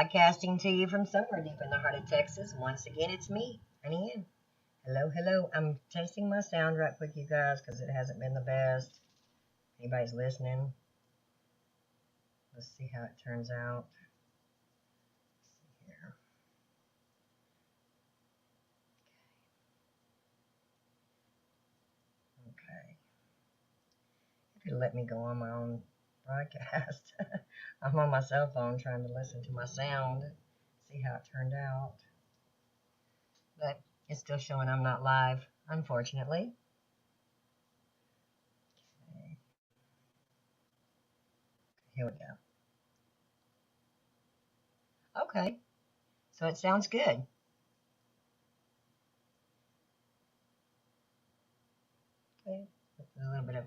Broadcasting to you from somewhere deep in the heart of Texas. Once again, it's me, Honey Ann. Hello, hello. I'm testing my sound right quick, you guys, because it hasn't been the best. Anybody's listening? Let's see how it turns out. Let's see here. Okay. If you'd let me go on my own broadcast. I'm on my cell phone trying to listen to my sound, see how it turned out. But it's still showing I'm not live, unfortunately. Okay. Here we go. Okay, so it sounds good. Okay, a little bit of.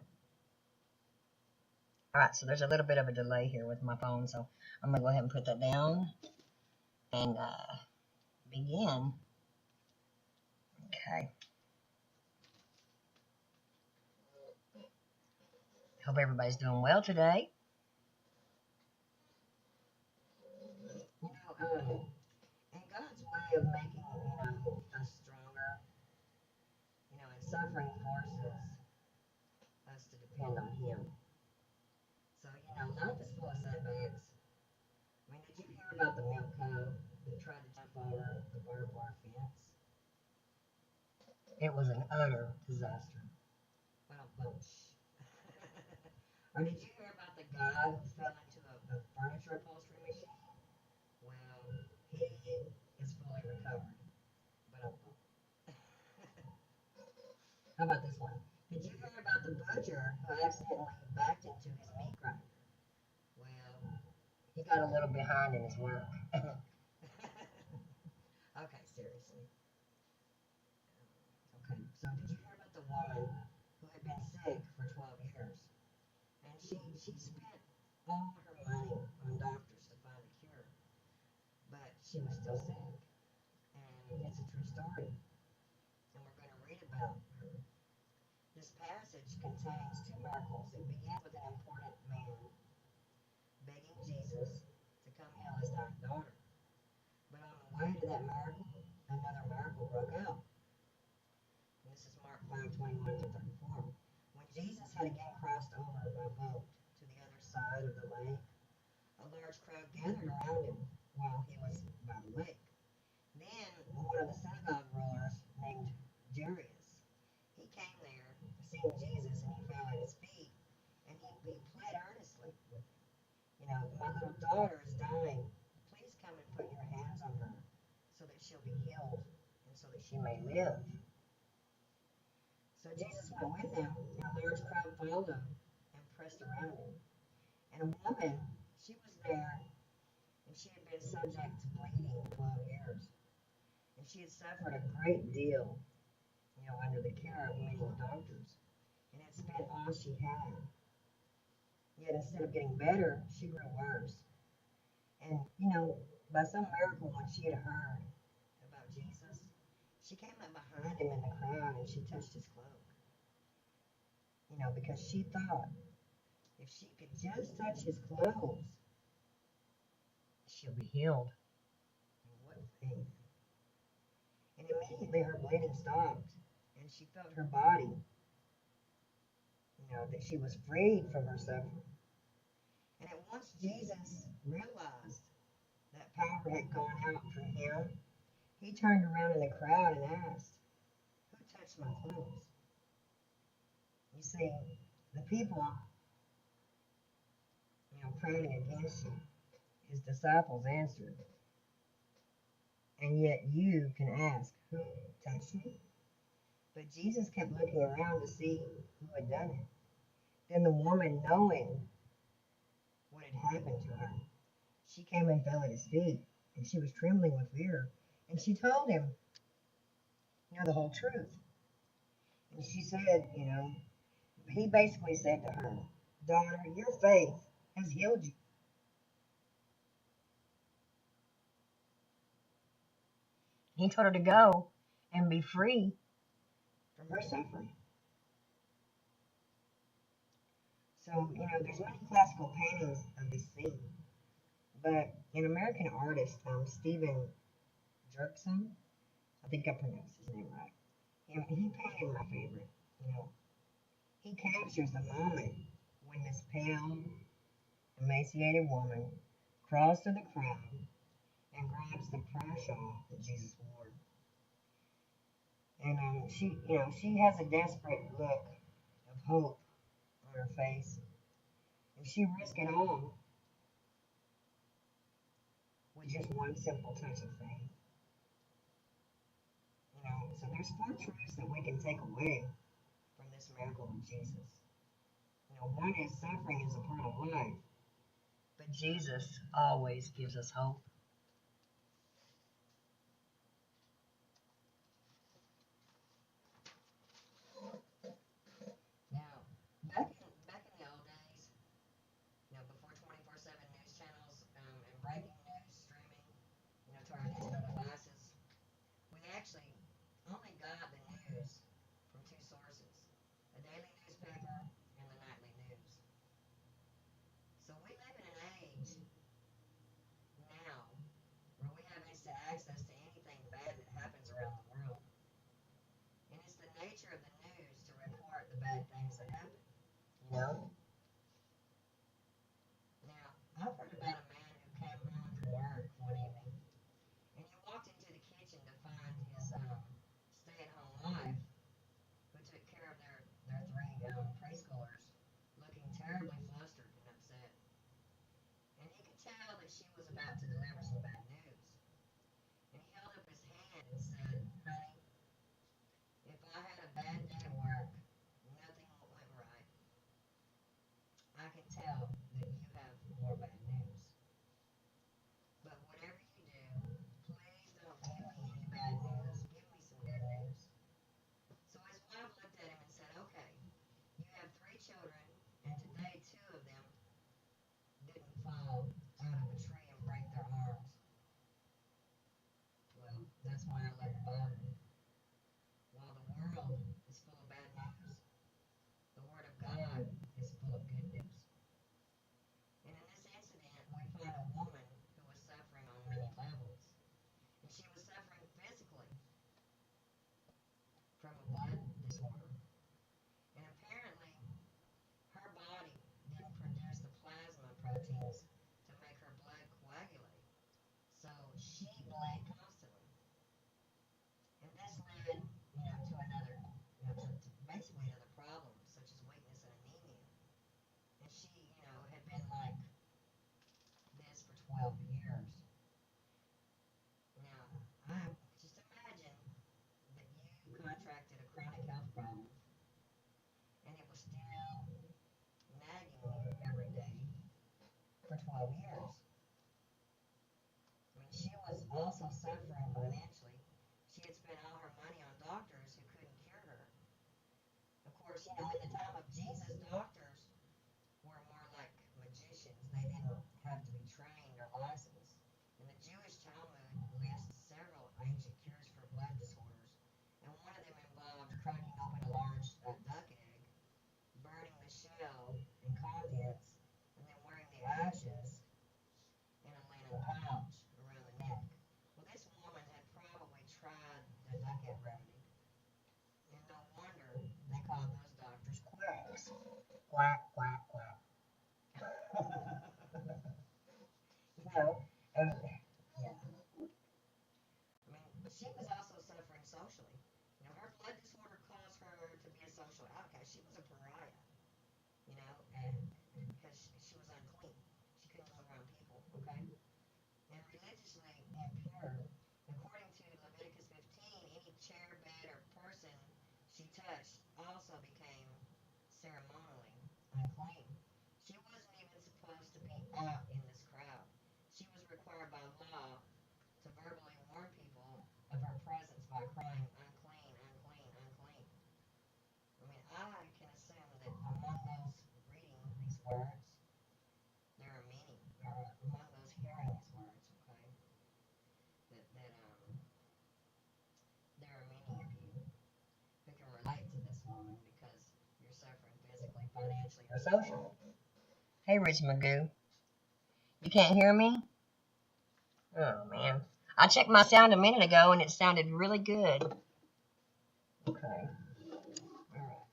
All right, so there's a little bit of a delay here with my phone, so I'm gonna go ahead and put that down and begin. Okay. Hope everybody's doing well today. In God's way of making, us stronger, and suffering forces us to depend on Him. So, life is full of setbacks. I mean, did you hear about the milk cow that tried to jump over the barbed wire fence? It was an utter disaster. Well, or did you hear about the guy who fell into a furniture upholstery machine? Well, he is fully recovered. But how about this one? Did you hear about the butcher who accidentally backed into his meat grinder? Well, he got a little behind in his work. Okay, seriously. Okay, so did you hear about the woman who had been sick for 12 years? And she spent all her money on doctors to find a cure, but she was still sick. And it's a true story. And we're going to read about her. This passage contains two miracles. It begins with an important man begging Jesus to come heal his dying daughter. But on the way to that miracle, another miracle broke out. And this is Mark 5:21-34. When Jesus had again crossed over by boat to the other side of the lake, a large crowd gathered around him while he was by the lake. Then one of the synagogue rulers named Jairus, he came there, seeing Jesus, and he fell at his feet, and he pled earnestly with him. My little daughter is dying. Please come and put your hands on her so that she'll be healed and so that she may live. So Jesus went with him, and a large crowd followed him and pressed around him. And a woman, she was there, and she had been subject to bleeding 12 years. And she had suffered a great deal, under the care of many doctors, and had spent all she had. Yet instead of getting better, she grew worse. And, by some miracle, when she had heard about Jesus, she came up behind him in the crowd and she touched his cloak. Because she thought if she could just touch his clothes, she'll be healed. And what faith. And immediately her bleeding stopped, and she felt her body, that she was freed from her suffering. And at once Jesus realized that power had gone out from him, he turned around in the crowd and asked, "Who touched my clothes?" You see, the people, crowding against him, his disciples answered, "And yet you can ask, who touched me?" But Jesus kept looking around to see who had done it. Then the woman, knowing what had happened to her, she came and fell at his feet, and she was trembling with fear. And she told him, the whole truth. And she said, he basically said to her, "Daughter, your faith has healed you." He told her to go and be free from her suffering. So, there's many classical paintings of this scene. But an American artist, Stephen Jerkson, I think I pronounced his name right. He painted my favorite. You know, he captures the moment when this pale, emaciated woman crawls through the crowd and grabs the prayer shawl that Jesus wore. And she has a desperate look of hope on her face, and she risks it all with just one simple touch of faith. So there's four truths that we can take away from this miracle of Jesus. One is suffering is a part of life, but Jesus always gives us hope. Now, back in the old days, before 24/7 news channels and breaking news streaming, to our digital devices, we actually only got the news from two sources: the daily newspaper and the nightly news. So we live in an age now where we have instant access to anything bad that happens around the world. And it's the nature of the news to report the bad things that happen. You know? Now, I've heard about a man who came home from work one evening and he walked into the kitchen to find his stay at home wife, who took care of their three preschoolers, looking terribly flustered and upset. And he could tell that she was about to deliver some bad news. And he held up his hand and said, "Honey, if I had a bad day at work, nothing went right, I can tell that you have more bad news. But whatever you do, please don't give me any bad news. Give me some good news." So his wife looked at him and said, "Okay, you have three children, and today two of them didn't fall out of a tree and break their arms. Well, that's why I let it bother me. While the world is full of bad news, the Word of God is full of good news." And in this incident, we find a woman who was suffering on many levels. And she was suffering physically from a blood disorder. And apparently, her body didn't produce the plasma proteins to make her blood coagulate. So she bled constantly. And this led, to another, to basically another problem, such as weakness and anemia. And she, had been like this for 12 years. Now, I just imagine that you contracted a chronic health problem and it was still nagging you every day for 12 years. I mean, she was also suffering financially. She had spent all her money on doctors who couldn't cure her. Of course, in the time of Jesus, doctors were more like magicians. They didn't have to be trained or licensed. And the Jewish Talmud lists several ancient cures for blood disorders, and one of them involved cracking open a large duck egg, burning the shell and contents, and then wearing the ashes in a linen pouch around the neck. Well, this woman had probably tried the duck egg remedy, and no wonder they called those doctors quacks. Quack, quack, quack. you know, and yeah, she was also suffering socially. Her blood disorder caused her to be a social outcast. She was a pariah, and because she was unclean, she couldn't go around people, okay? And religiously impure. According to Leviticus 15, any chair, bed, or person she touched also became ceremonially unclean. She wasn't even supposed to be out in this crowd. She was required by law to verbally warn people of her presence by crying, "Unclean, unclean, unclean." I can assume that among those reading these words, there are many, or among those hearing these words, okay, that there are many of you who can relate to this woman because you're suffering physically, financially, or socially. Hey, Rich Magoo, you can't hear me? Oh, man. I checked my sound a minute ago, and it sounded really good. Okay. All right.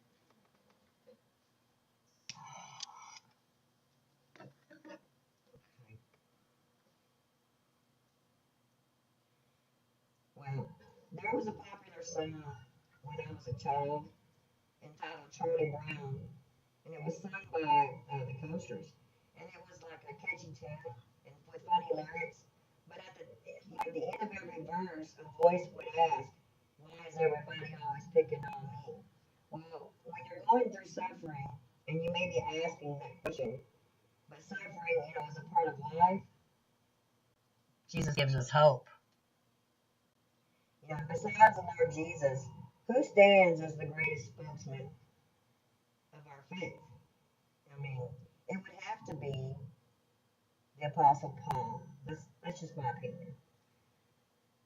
Well, there was a popular song when I was a child entitled Charlie Brown, and it was sung by the Coasters, and it was like a catchy tune and with funny lyrics. But at the end of every verse, a voice would ask, "Why is everybody always picking on me?" Well, when you're going through suffering, and you may be asking that question, but suffering, is a part of life. Jesus gives us hope. Besides the Lord Jesus, who stands as the greatest spokesman of our faith? I mean, it would have to be the Apostle Paul. That's just my opinion.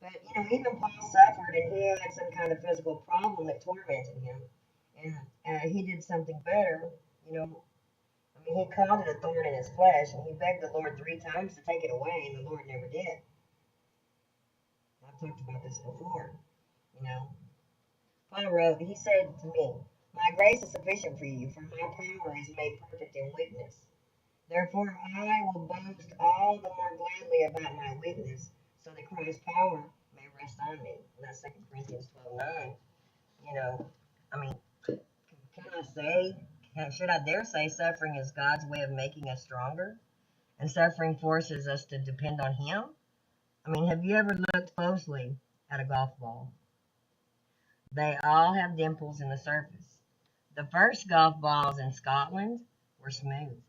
But even Paul suffered, and he had some kind of physical problem that tormented him, and he did something better. You know, I mean, he called it a thorn in his flesh, and he begged the Lord 3 times to take it away, and the Lord never did. I've talked about this before. You know, Paul wrote, he said to me, "My grace is sufficient for you, for my power is made perfect in weakness. Therefore, I will boast all the more gladly about my weakness, so that Christ's power may rest on me." And that's 2 Corinthians 12:9. You know, I mean, can I say, should I dare say, suffering is God's way of making us stronger? And suffering forces us to depend on Him? I mean, have you ever looked closely at a golf ball? They all have dimples in the surface. The first golf balls in Scotland were smooth.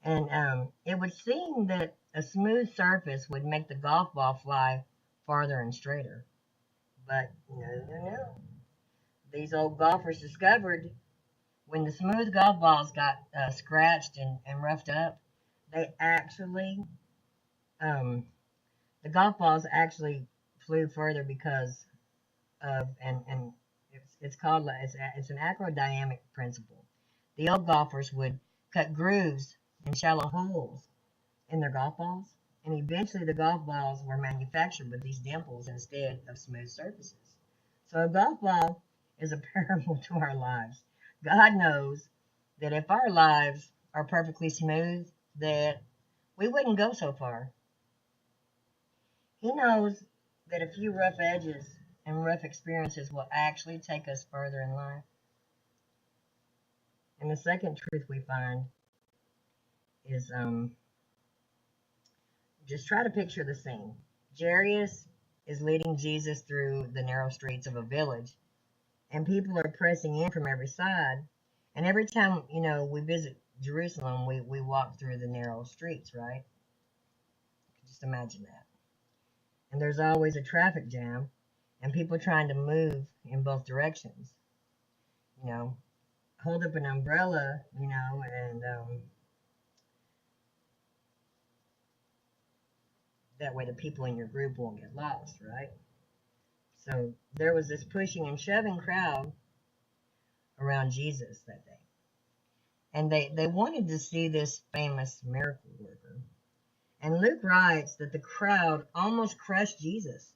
And it would seem that a smooth surface would make the golf ball fly farther and straighter. But no. These old golfers discovered when the smooth golf balls got scratched and roughed up, they actually, the golf balls actually flew further because of, and it's called, it's an acrodynamic principle. The old golfers would cut grooves and shallow holes in their golf balls, and eventually the golf balls were manufactured with these dimples instead of smooth surfaces. So a golf ball is a parable to our lives. God knows that if our lives are perfectly smooth, that we wouldn't go so far. He knows that a few rough edges and rough experiences will actually take us further in life. And the second truth we find is just try to picture the scene. Jairus is leading Jesus through the narrow streets of a village, and people are pressing in from every side. And every time, we visit Jerusalem, we walk through the narrow streets, right? Just imagine that. And there's always a traffic jam, and people trying to move in both directions. Hold up an umbrella, and that way the people in your group won't get lost, right? So there was this pushing and shoving crowd around Jesus that day. And they wanted to see this famous miracle worker. And Luke writes that the crowd almost crushed Jesus.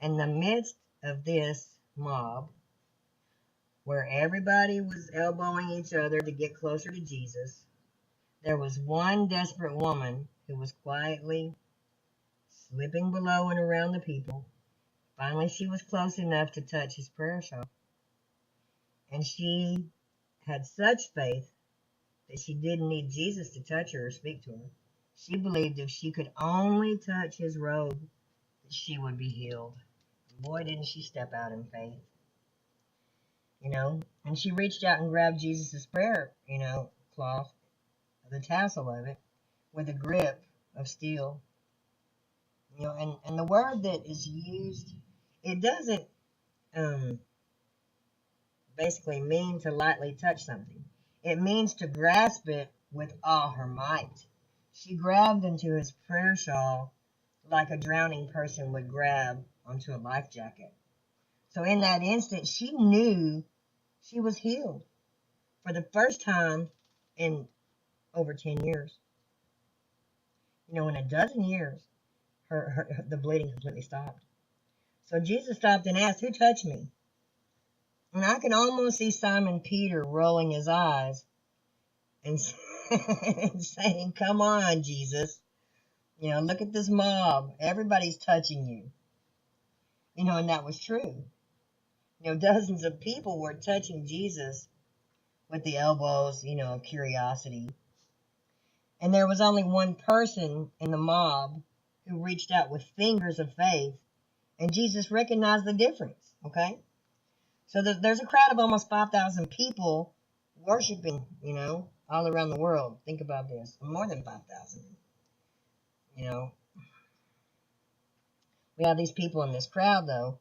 In the midst of this mob, where everybody was elbowing each other to get closer to Jesus, there was one desperate woman who was quietly slipping below and around the people. Finally, she was close enough to touch his prayer shawl. And she had such faith that she didn't need Jesus to touch her or speak to her. She believed if she could only touch his robe, that she would be healed. Boy, didn't she step out in faith. And she reached out and grabbed Jesus' prayer, cloth, the tassel of it, with a grip of steel. And the word that is used, it doesn't basically mean to lightly touch something. It means to grasp it with all her might. She grabbed into his prayer shawl like a drowning person would grab onto a life jacket. So in that instant, she knew she was healed for the first time in over 10 years. In a dozen years, the bleeding completely stopped. So Jesus stopped and asked, "Who touched me?" And I can almost see Simon Peter rolling his eyes and, and saying, "Come on, Jesus. Look at this mob. Everybody's touching you." And that was true. Dozens of people were touching Jesus with the elbows, of curiosity. And there was only one person in the mob who reached out with fingers of faith, and Jesus recognized the difference, okay? So there's a crowd of almost 5,000 people worshiping, all around the world. Think about this. More than 5,000. You know, we have these people in this crowd, though,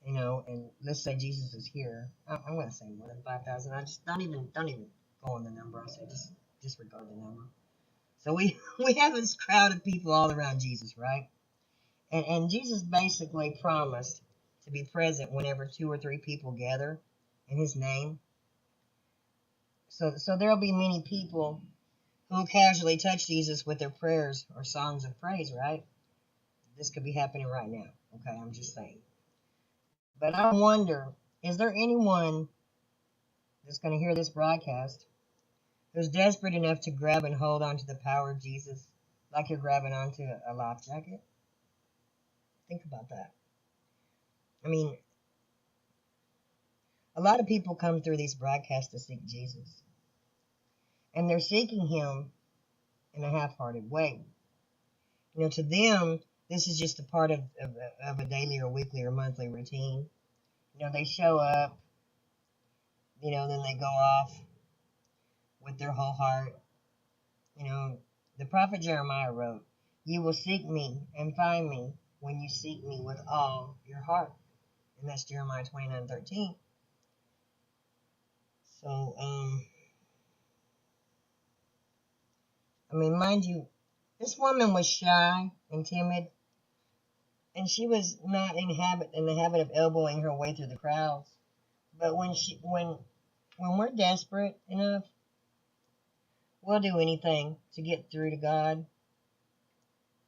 and let's say Jesus is here. I'm going to say more than 5,000. I just don't even go on the number. I'll say just disregard the number. So we have this crowd of people all around Jesus, right? And Jesus basically promised to be present whenever 2 or 3 people gather in his name. So there'll be many people who casually touch Jesus with their prayers or songs of praise, right? This could be happening right now. Okay, I'm just saying. But I wonder, is there anyone that's going to hear this broadcast who's desperate enough to grab and hold on to the power of Jesus like you're grabbing onto a life jacket? Think about that. I mean, a lot of people come through these broadcasts to seek Jesus. And they're seeking him in a half-hearted way. To them, this is just a part of a daily or weekly or monthly routine. They show up, then they go off with their whole heart. The prophet Jeremiah wrote, "You will seek me and find me when you seek me with all your heart." And that's Jeremiah 29:13. So, mind you, this woman was shy and timid, and she was not in the habit of elbowing her way through the crowds. But when we're desperate enough, we'll do anything to get through to God.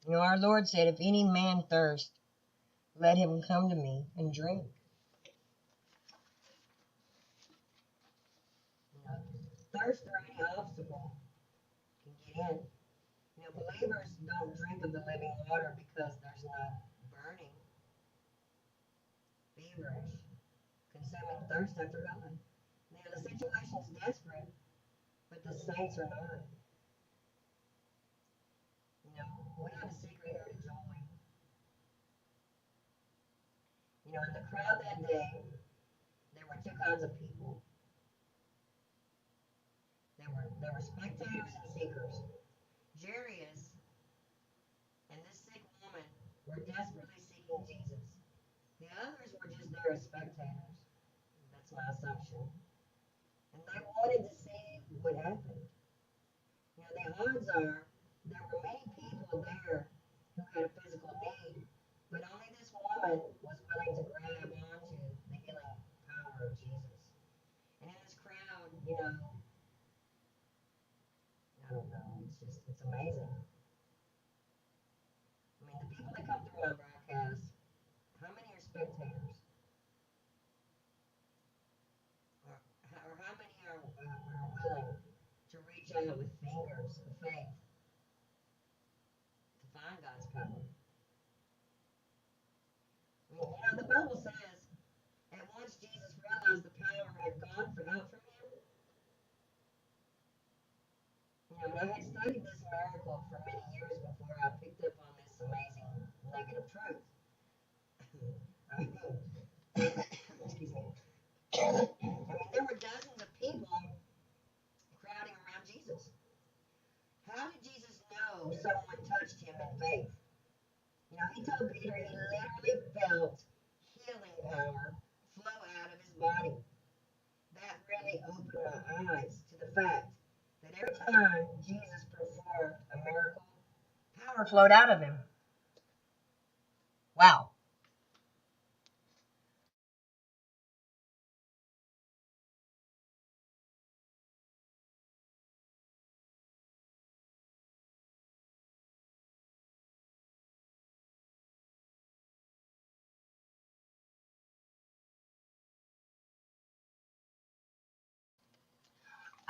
Our Lord said, "If any man thirst, let him come to me and drink." Thirst or any obstacle can get in. Believers don't drink of the living water because there's no burning, feverish, consuming thirst after God. The situation's desperate, but the saints are not. We have a secret here to join. In the crowd that day, there were 2 kinds of people. There were spectators and seekers. Jairus and this sick woman were desperately seeking Jesus. The others were just there as spectators. That's my assumption. And they wanted to see what happened. The odds are there were many people there who had a physical need, but only this woman was willing to grab onto the healing power of Jesus. And in this crowd, I don't know, it's amazing. The people that come through my broadcast, how many are spectators? Or how many are willing to reach out with fingers of faith to find God's power? The Bible says, at once Jesus realized the power had gone out from him. I had studied this miracle for many years before I picked up on this amazing negative truth. Excuse me. There were dozens of people crowding around Jesus. How did Jesus know someone touched him in faith? He told Peter he literally felt healing power flow out of his body. That really opened my eyes to the fact that every time Jesus performed a miracle, power flowed out of him. Wow.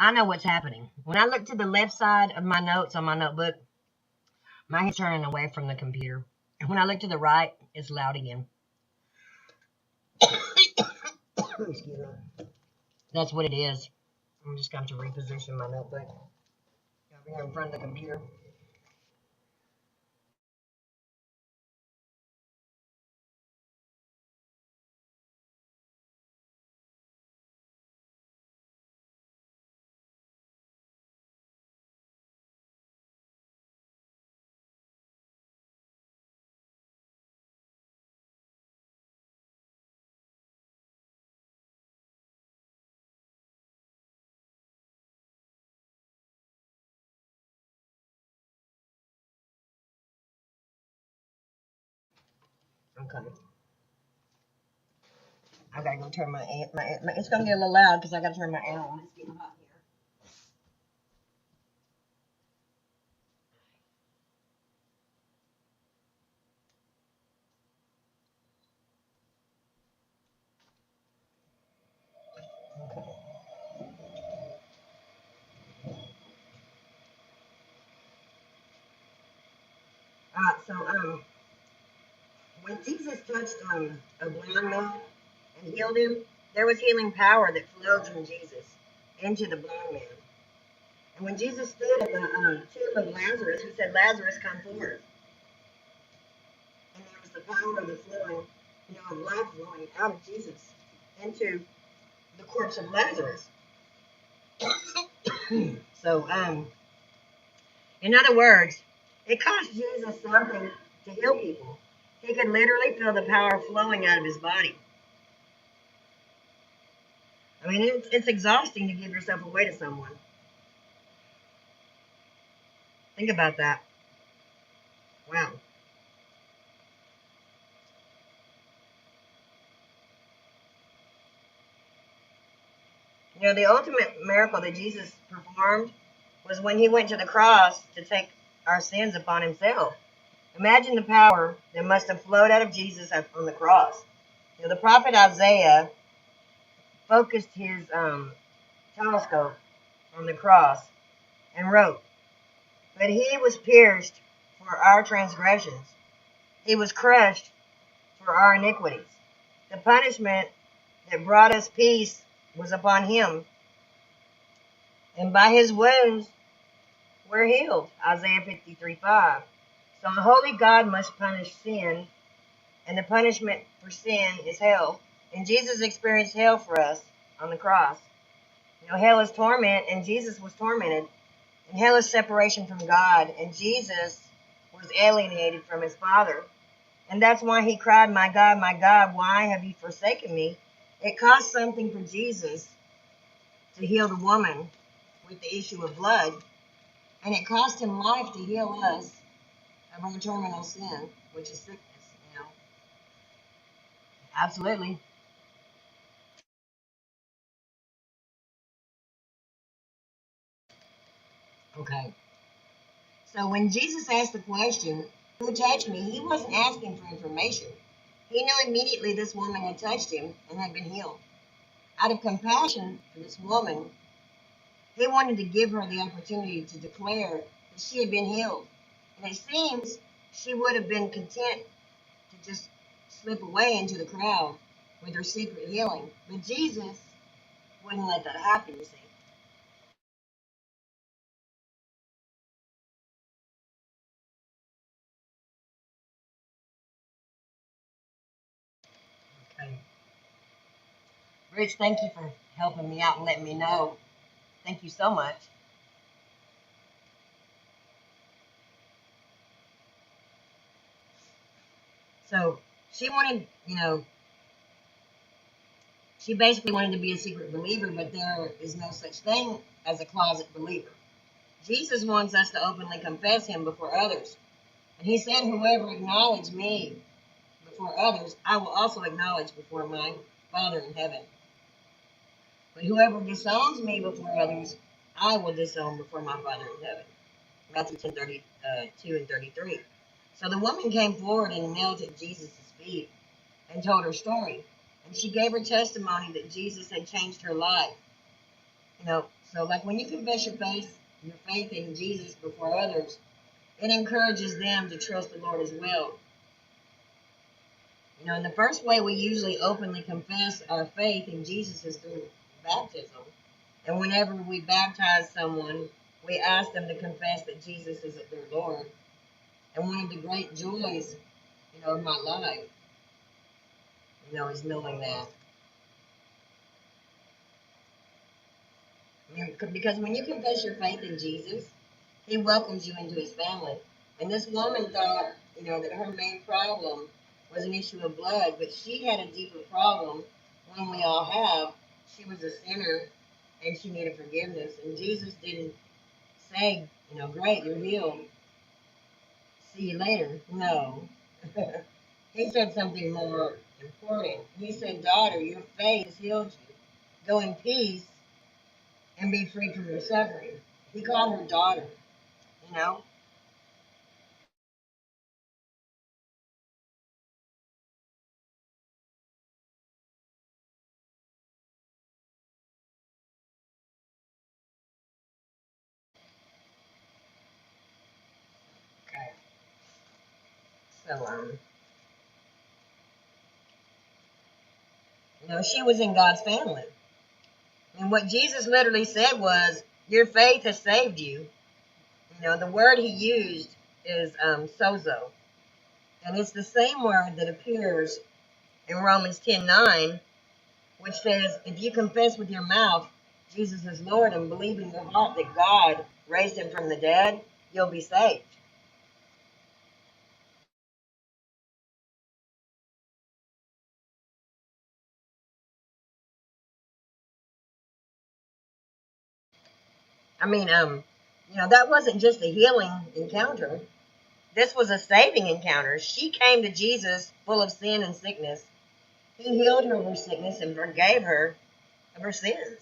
I know what's happening. When I look to the left side of my notes on my notebook, my head's turning away from the computer. And when I look to the right, it's loud again. Excuse me. That's what it is. I'm just going to reposition my notebook over here in front of the computer. Okay. I gotta go turn my it's gonna get a little loud because I gotta turn my air on. It's getting hot here. Okay. So when Jesus touched a blind man and healed him, there was healing power that flowed from Jesus into the blind man. And when Jesus stood at the tomb of Lazarus, he said, "Lazarus, come forth." And there was the power of the flowing, of life flowing out of Jesus into the corpse of Lazarus. So, in other words, it cost Jesus something to heal people. He could literally feel the power flowing out of his body. I mean, it's exhausting to give yourself away to someone. Think about that. Wow. The ultimate miracle that Jesus performed was when he went to the cross to take our sins upon himself. Imagine the power that must have flowed out of Jesus on the cross. The prophet Isaiah focused his telescope on the cross and wrote, "But he was pierced for our transgressions. He was crushed for our iniquities. The punishment that brought us peace was upon him, and by his wounds we're healed." Isaiah 53:5. So a holy God must punish sin, and the punishment for sin is hell. And Jesus experienced hell for us on the cross. Hell is torment, and Jesus was tormented. And hell is separation from God, and Jesus was alienated from his Father. And that's why he cried, my God, why have you forsaken me?" It cost something for Jesus to heal the woman with the issue of blood, and it cost him life to heal us of our terminal sin, which is sickness. Absolutely. Okay. So when Jesus asked the question, "Who touched me?" he wasn't asking for information. He knew immediately this woman had touched him and had been healed. Out of compassion for this woman, he wanted to give her the opportunity to declare that she had been healed. And it seems she would have been content to just slip away into the crowd with her secret healing. But Jesus wouldn't let that happen, you see. Okay. Rich, thank you for helping me out and letting me know. Thank you so much. So she wanted, she basically wanted to be a secret believer, but there is no such thing as a closet believer. Jesus wants us to openly confess him before others. And he said, "Whoever acknowledges me before others, I will also acknowledge before my Father in heaven. But whoever disowns me before others, I will disown before my Father in heaven." Matthew 10:32 and 33. So the woman came forward and knelt at Jesus' feet and told her story. And she gave her testimony that Jesus had changed her life. So, like when you confess your faith in Jesus before others, it encourages them to trust the Lord as well. And the first way we usually openly confess our faith in Jesus is through baptism. And whenever we baptize someone, we ask them to confess that Jesus is their Lord. And one of the great joys, of my life, is knowing that. Because when you confess your faith in Jesus, He welcomes you into His family. And this woman thought, that her main problem was an issue of blood, but she had a deeper problem, one we all have. She was a sinner, and she needed forgiveness. And Jesus didn't say, great, you're healed. See you later. No. He said something more important. He said, daughter, your faith has healed you. Go in peace and be free from your suffering. He called her daughter, you know. Okay. So, she was in God's family. And what Jesus literally said was, your faith has saved you. The word he used is sozo. And it's the same word that appears in Romans 10:9, which says, if you confess with your mouth Jesus is Lord and believe in your heart that God raised him from the dead, you'll be saved. I mean, that wasn't just a healing encounter. This was a saving encounter. She came to Jesus full of sin and sickness. He healed her of her sickness and forgave her of her sins.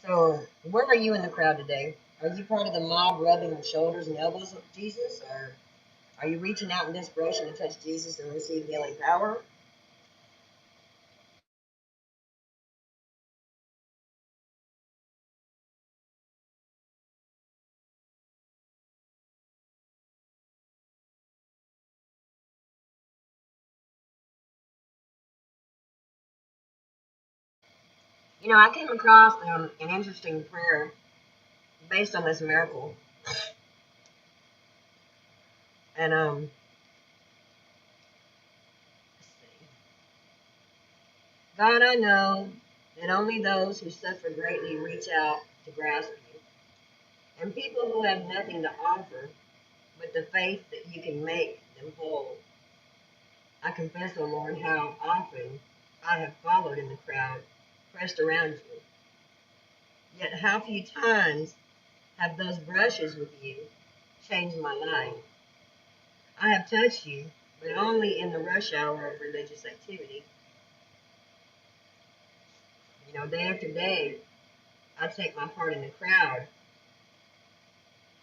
So, where are you in the crowd today? Are you part of the mob rubbing the shoulders and elbows of Jesus? Or are you reaching out in desperation to touch Jesus and receive healing power? I came across an interesting prayer based on this miracle. And God, I know that only those who suffer greatly reach out to grasp you. And people who have nothing to offer but the faith that you can make them whole. I confess, O Lord, how often I have followed in the crowd, pressed around you. Yet how few times have those brushes with you changed my life? I have touched you, but only in the rush hour of religious activity. Day after day, I take my part in the crowd,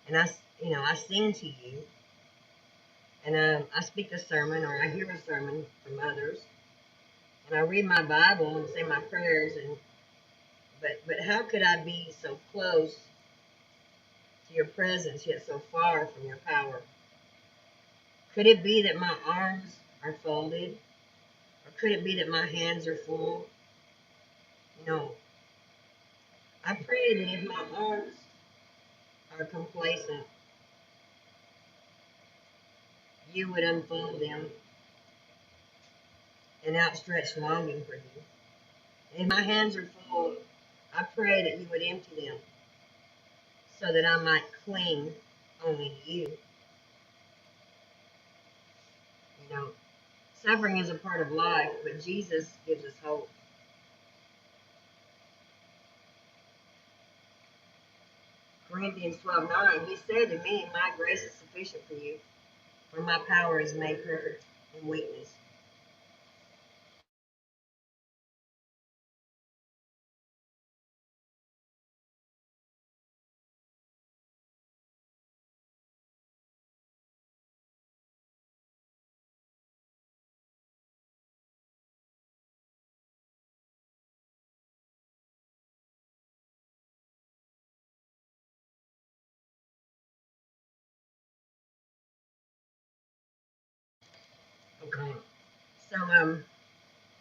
and I sing to you, and I speak a sermon, or I hear a sermon from others, and I read my Bible and say my prayers, but how could I be so close to your presence, yet so far from your power? Could it be that my arms are folded, or could it be that my hands are full? No. I pray that if my arms are complacent, you would unfold them in outstretched longing for you. And if my hands are full, I pray that you would empty them so that I might cling only to you. You know, Suffering is a part of life, but Jesus gives us hope. Corinthians 12:9, he said to me, my grace is sufficient for you, for my power is made perfect in weakness.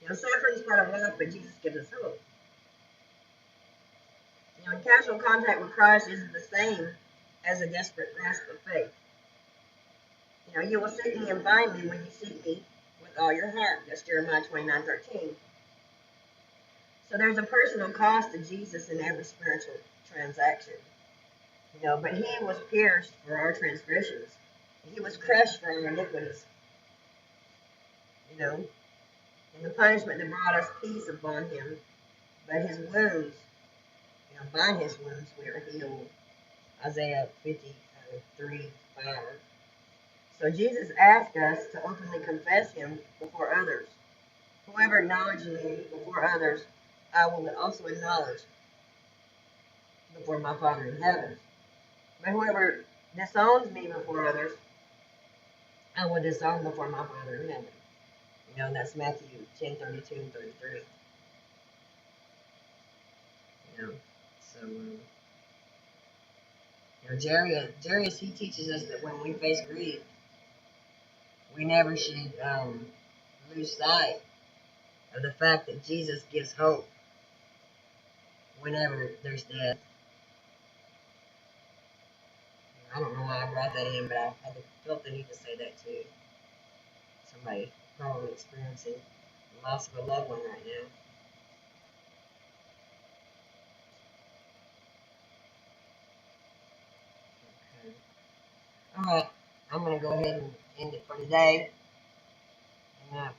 So, suffering is part of life, but Jesus gives us hope. Casual contact with Christ isn't the same as a desperate grasp of faith. You will seek me and find me when you seek me with all your heart. That's Jeremiah 29:13. So there's a personal cost to Jesus in every spiritual transaction. But he was pierced for our transgressions. He was crushed for our iniquities. And the punishment that brought us peace upon him. But his wounds, by his wounds we are healed. Isaiah 53:5. So Jesus asked us to openly confess him before others. Whoever acknowledges me before others, I will also acknowledge before my Father in heaven. But whoever disowns me before others, I will disown before my Father in heaven. That's Matthew 10:32 and 33. So, Jarius, he teaches us that when we face grief, we never should lose sight of the fact that Jesus gives hope whenever there's death. I don't know why I brought that in, but I felt the need to say that too. Somebody probably experiencing the loss of a loved one right now. Okay. All right, I'm going to go ahead and end it for today. And,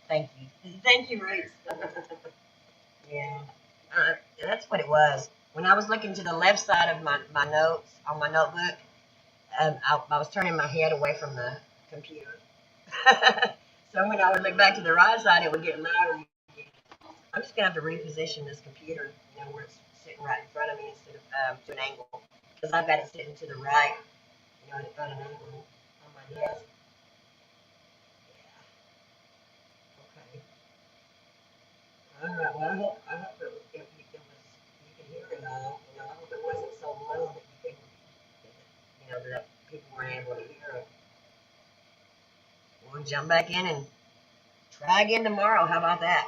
thank you. Thank you, Ruth. Yeah, that's what it was. When I was looking to the left side of my notes on my notebook, I was turning my head away from the computer. So when I would look back to the right side, it would get louder. I'm just going to have to reposition this computer, where it's sitting right in front of me instead of to an angle. Because I've got it sitting to the right, and it's got an angle on my desk. Yeah. Okay. All right. Well, I hope it was, you can hear it all. I hope it wasn't so low that you couldn't, that people weren't able to hear it. We'll jump back in and try again tomorrow. How about that?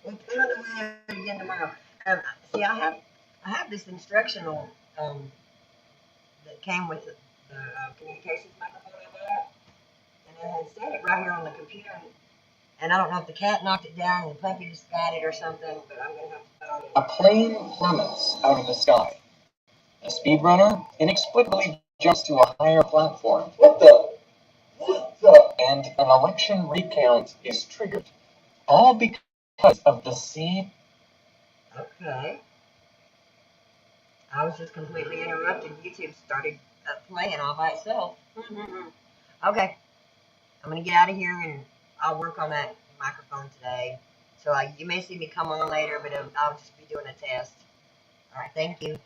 We'll put on the wheel again tomorrow. See, I have this instructional that came with the communications microphone I bought, and I had set it right here on the computer. And I don't know if the cat knocked it down and the puppy just got it or something, but I'm gonna have to find it. A plane plummets out of the sky. A speedrunner inexplicably jumps to a higher platform. What the? And an election recount is triggered. All because of the seed. Okay. I was just completely interrupted. YouTube started playing all by itself. Okay. I'm going to get out of here and I'll work on that microphone today. So you may see me come on later, but I'll just be doing a test. All right. Thank you.